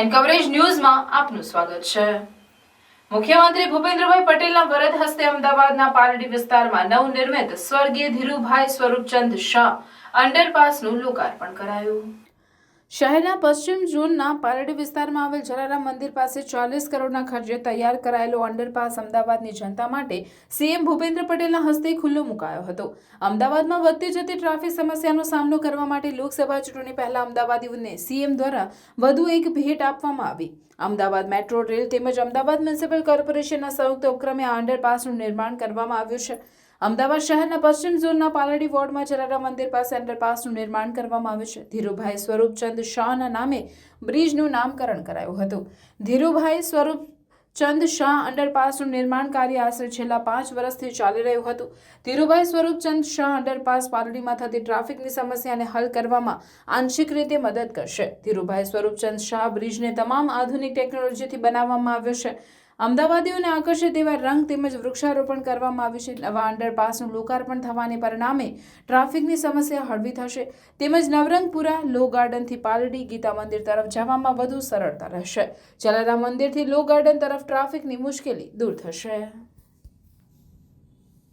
N coverage ન્યૂઝમાં આપનું સ્વાગત છે। મુખ્યમંત્રી ભૂપેન્દ્રભાઈ પટેલના વરદ હસ્તે અમદાવાદના પાલડી વિસ્તારમાં નવનિર્મિત સ્વર્ગીય ધીરુભાઈ સ્વરૂપચંદ શાહ અંડરપાસનું લોકાર્પણ કરાયું। શહેરના પશ્ચિમ ઝોનના પાલડી વિસ્તારમાં આવેલ જલારામ મંદિર પાસે 40 કરોડના ખર્ચે તૈયાર કરાયેલો અંડરપાસ અમદાવાદની જનતા માટે સીએમ ભૂપેન્દ્ર પટેલના હસ્તે ખુલ્લો મુકાયો હતો। અમદાવાદમાં વધતી જતી ટ્રાફિક સમસ્યાનો સામનો કરવા માટે લોકસભા ચૂંટણી પહેલા અમદાવાદીઓને સીએમ દ્વારા વધુ એક ભેટ આપવામાં આવી। અમદાવાદ મેટ્રો રેલ તેમજ અમદાવાદ મ્યુનિસિપલ કોર્પોરેશનના સંયુક્ત ઉપક્રમે આ અંડરપાસનું નિર્માણ કરવામાં આવ્યું છે। અમદાવાદ શહેરના પશ્ચિમ ઝોનના પાલડી વોર્ડમાં જલારામ મંદિર પાસે અંડરપાસનું નિર્માણ કરવામાં આવ્યું છે। ધીરુભાઈ સ્વરૂપચંદ શાહના નામે બ્રિજનું નામકરણ કરાયું હતું। ધીરુભાઈ સ્વરૂપચંદ શાહ અંડરપાસનું નિર્માણ કાર્ય આશરે છેલ્લા 5 વર્ષથી ચાલી રહ્યું હતું। ધીરુભાઈ સ્વરૂપચંદ શાહ અંડરપાસ પાલડીમાં થતી ટ્રાફિકની સમસ્યાને હલ કરવામાં આંશિક રીતે મદદ કરશે। ધીરુભાઈ સ્વરૂપચંદ શાહ બ્રિજને તમામ આધુનિક ટેકનોલોજીથી બનાવવામાં આવ્યો છે। અમદાવાદીઓને આકર્ષે તેવા રંગ તેમજ વૃક્ષારોપણ કરવામાં આવ્યું છે। નવા અંડરપાસનું લોકાર્પણ થવાને પરિણામે ટ્રાફિકની સમસ્યા હળવી થશે તેમજ નવરંગપુરા લો ગાર્ડનથી પાલડી ગીતા મંદિર તરફ જવામાં વધુ સરળતા રહેશે। જલારામ મંદિરથી લો ગાર્ડન તરફ ટ્રાફિકની મુશ્કેલી દૂર થશે।